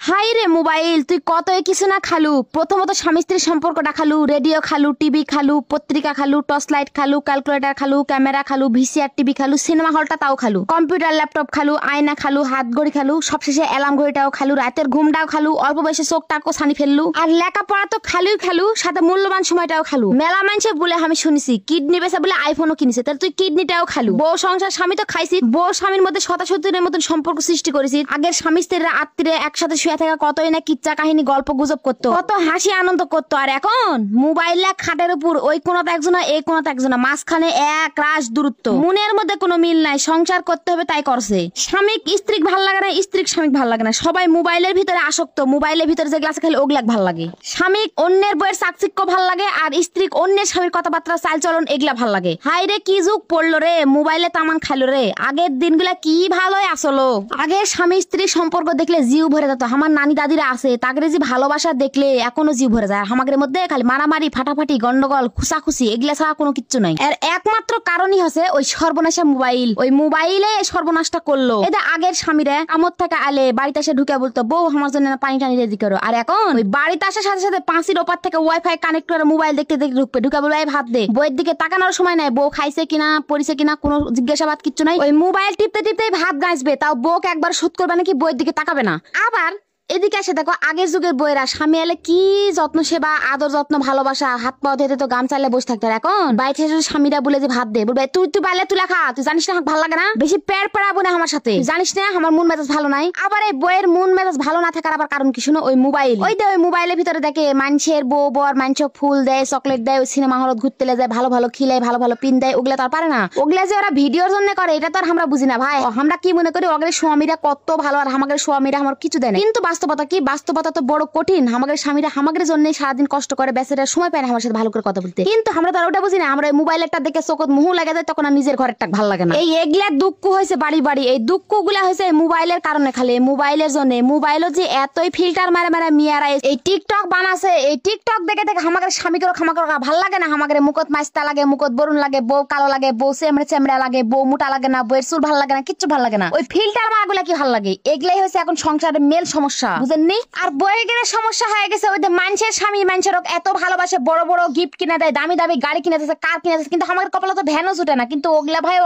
High রে mobile, তুই কতই কিছু না খালু। প্রথমত স্বামী স্ত্রীর সম্পর্কটা খালু, রেডিও খালু, টিভি খালু, পত্রিকা খালু, টর্চ লাইট খালু, ক্যালকুলেটর খালু, ক্যামেরা খালু, ভিসিআর টিভি খালু, সিনেমা হলটা তাও খালু, কম্পিউটার ল্যাপটপ খালু, আয়না খালু, হাত ঘড়ি খালু, সবশেষে অ্যালার্ম ঘড়িটাও খালু, রাতের ঘুমটাও খালু, অল্প বয়সে চোখটাও ছানি ফেললু, আর লেখাপড়া তো খালুই খালু, সাথে মূল্যবান সময়টাও খালু। মেলা মানুষে বলে আমি শুনেছি কিডনি বেচা বলে আইফোনও কিনেছে, তাহলে তুই কিডনিটাও খালু। বউ সংসার স্বামী তো খাইছি, বউ স্বামীর মধ্যে শতাশতির মতন সম্পর্ক সৃষ্টি করেছি। আগের স্বামী স্ত্রীরা আত্মীয় একসাথে শুয়ে থাকা কতই না কিচ্ছা কাহিনী গল্প গুজব করতো, কত হাসি আনন্দ করতো। আর এখন মোবাইল খাটের উপর ওই কোনাতে একজনা এই কোনাতে একজনা, মাঝখানে এক রাশ দূরত্ব, মনের মধ্যে কোনো মিল নাই। সংসার করতে হবে তাই করছে। স্বামী স্ত্রীক ভাল লাগে না, স্ত্রী স্বামীক ভাল লাগে না, সবাই মোবাইলের ভিতরে আসক্ত। মোবাইলের ভিতরে যে গ্লাসে খেলে ওগুলাক ভাল লাগে। স্বামী অন্যের বইয়ের চাকচিক্য ভাল লাগে, আর স্ত্রী অন্যের স্বামীর কথাবার্তা চালচলন এগুলা ভাল লাগে। হাই রে কি যুগ পড়লো রে, মোবাইলে তামান খাইলো রে। আগের দিনগুলা কি ভালোই আসলো। আগে স্বামী স্ত্রীর সম্পর্ক দেখলে জিউ ভরে যেত। আমার নানি দাদিরা আছে, তাদের যে ভালোবাসা দেখলে এখনো জিউ ভরে যায়। আমাদের মধ্যে খালি মারামারি, ফাটাফাটি, গন্ডগোল, খুসাখুসি এগুলা ছাড়া কোনো কিচ্ছু নাই। এর একমাত্র কারণই হচ্ছে ওই সর্বনাশা মোবাইল। ওই মোবাইলে সর্বনাশটা করলো। এটা আগের স্বামীরা আমর থেকে আলে বাড়িতে এসে ঢুকে বলতো, বউ আমার জন্য পানি টানি রেডি করো। আর এখন ওই বাড়িতে আসার সাথে সাথে পাঁচির ওপার থেকে ওয়াইফাই কানেক্ট করে মোবাইল দেখতে দেখতে ঢুকবে, ঢুকে বলবে ভাত দে। বইয়ের দিকে তাকানোর সময় নাই, বউ খাইছে কিনা, পরিছে কিনা, কোনো জিজ্ঞাসাবাদ কিচ্ছু নাই। ওই মোবাইল টিপতে টিপতেই ভাত গাছবে, তাও বউকে একবার শুট করবে নাকি, বইয়ের দিকে তাকাবে না। আবার এদিকে এসে দেখো আগের যুগের বইয়েরা স্বামী এলে কি যত্ন সেবা, আদর যত্ন, ভালোবাসা, হাত পা ধুতে তো গাম চাইলে বসে থাকতো। এখন বাইরে স্বামীরা বলে যে ভাত দে, বলবে তুই তুই পারলে তুই খা, তুই জানিস না ভালো লাগে না, বেশি পেট পেড়াবো না আমার সাথে, জানিস না আমার মন মেজাজ ভালো নাই। আবার এই বইয়ের মন মেজাজ ভালো না থাকার আবার কারণ কি শুনো, ওই মোবাইল। ওই ওই মোবাইলের ভিতরে দেখে মানুষের বউ বর, মানুষ ফুল দেয়, চকলেট দেয়, ওই সিনেমা হলত ঘুরতে যায়, ভালো ভালো খিলে, ভালো ভালো পিন দেয়। ওগুলা তো আর পারে না। ওগুলা যে ওরা ভিডিওর জন্য করে এটা তো আর আমরা বুঝি না ভাই। আমরা কি মনে করি ওদের স্বামীরা কত ভালো, আর আমাদের স্বামীরা আমার কিছু দেয় না। কিন্তু বাস্তবতা কি, বাস্তবতা তো বড় কঠিন। আমাদের স্বামীরা আমাদের জন্য সারাদিন কষ্ট করে, বেচারা সময় পায় না আমার সাথে ভালো করে কথা বলতে। কিন্তু আমরা তো আর ওটা বুঝি না। আমরা মোবাইলেরটা দেখে চোখত মুহ লাগে যায়, তখন আর নিজের ঘরেরটা ভালো লাগে না। এই এগুলা দুঃখ হয়েছে বাড়ি বাড়ি। এই দুঃখ গুলা হয়েছে মোবাইলের কারণে, খালি মোবাইলের জন্য। মোবাইলও যে এতই ফিল্টার মারে মারে মিয়ারা এই টিকটক বানাছে, এই টিকটক দেখে দেখে আমাদের স্বামীকে খামা করে ভাল লাগে না। আমাদের মুখত মাস্তা লাগে, মুখত বরুণ লাগে, বউ কালো লাগে, বউ চেমড়ে চেমড়া লাগে, বউ মোটা লাগে না, বউয়ের চুল ভাল লাগে না, কিচ্ছু ভাল লাগে না। ওই ফিল্টার মাগুলা কি ভাল লাগে। এগুলাই হয়েছে এখন সংসারের মেল সমস্যা, বুঝেননি? আর বইয়ের সমস্যা হয়ে গেছে ওই যে মানুষের স্বামী মানুষের এত ভালোবাসে, বড় বড় গিফট কিনে দেয়, দামি দামি গাড়ি কিনে দিচ্ছে, কার কিনে দিচ্ছে, কিন্তু আমার কপালে তো ভ্যানও জুটে না। কিন্তু ওগুলা ভাই